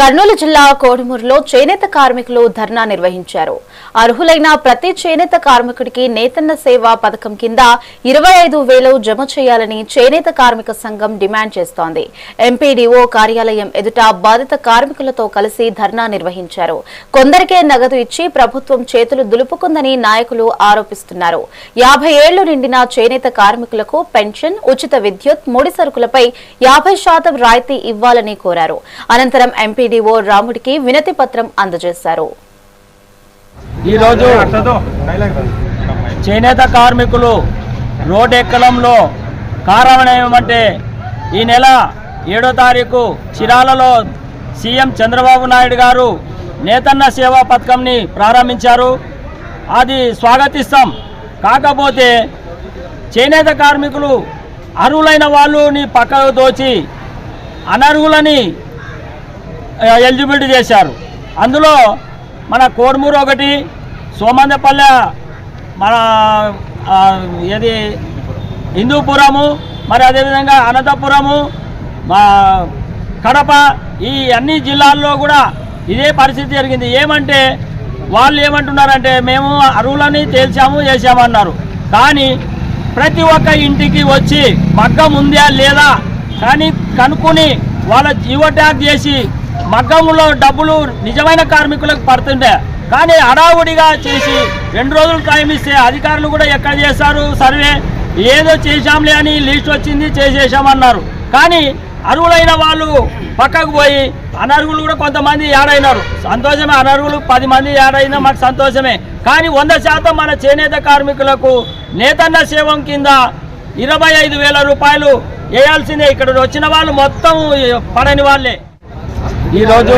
కర్నూలు జిల్లా కోడుమూరులో చేనేత కార్మికులు ధర్నా నిర్వహించారు. అర్హులైన ప్రతి చేనేత కార్మికుడికి నేతన్న సేవా పథకం కింద 25,000 జమ చేయాలని చేనేత కార్మిక సంఘం డిమాండ్ చేస్తోంది. ఎంపీడీఓ కార్యాలయం ఎదుట బాధిత కార్మికులతో కలిసి ధర్నా నిర్వహించారు. కొందరికే నగదు ఇచ్చి ప్రభుత్వం చేతులు దులుపుకుందని నాయకులు ఆరోపిస్తున్నారు. 50 ఏళ్లు నిండిన చేనేత కార్మికులకు పెన్షన్, ఉచిత విద్యుత్, ముడి సరుకులపై 50% రాయితీ ఇవ్వాలని కోరారు. అనంతరం ఎంపీడీఓ రాముడికి వినతి పత్రం అందజేశారు. ఈరోజు చేనేత కార్మికులు రోడ్ ఎక్కడంలో కారణం ఏమంటే ఈ నెల 7వ తారీఖు చిరాలలో సీఎం చంద్రబాబు నాయుడు గారు నేతన్న సేవా పథకంని ప్రారంభించారు. అది స్వాగతిస్తాం. కాకపోతే చేనేత కార్మికులు అర్హులైన వాళ్ళని పక్కకు దోచి అనర్హులని ఎలిజిబిలిటీ చేశారు. అందులో మన కోడుమూరు ఒకటి, సోమందపల్లె, మన ఇది హిందూపురము, మరి అదేవిధంగా అనంతపురము, కడప, ఈ అన్ని జిల్లాల్లో కూడా ఇదే పరిస్థితి జరిగింది. ఏమంటే వాళ్ళు ఏమంటున్నారంటే మేము అర్హులని తేల్చాము చేశామన్నారు. కానీ ప్రతి ఒక్క ఇంటికి వచ్చి మగ్గం ఉందా లేదా కానీ కనుక్కొని వాళ్ళ జియో ట్యాగ్ చేసి మగ్గంలో డబ్బులు నిజమైన కార్మికులకు పడుతుండే. కానీ హడావుడిగా చేసి 2 రోజులు టైం ఇస్తే అధికారులు కూడా ఎక్కడ చేశారు సర్వే, ఏదో చేశాంలే అని లిస్ట్ వచ్చింది చేసేసామన్నారు. కానీ అర్హులైన వాళ్ళు పక్కకు పోయి అనర్హులు కూడా కొంతమంది యాడ్ అయినారు. సంతోషమే, అనర్హులు 10 మంది యాడ్ అయినా మాకు సంతోషమే. కానీ 100% మన చేనేత కార్మికులకు నేతన్న సేవం కింద 25,000 రూపాయలు వేయాల్సిందే. ఇక్కడ వచ్చిన వాళ్ళు మొత్తం పడని వాళ్ళే. ఈరోజు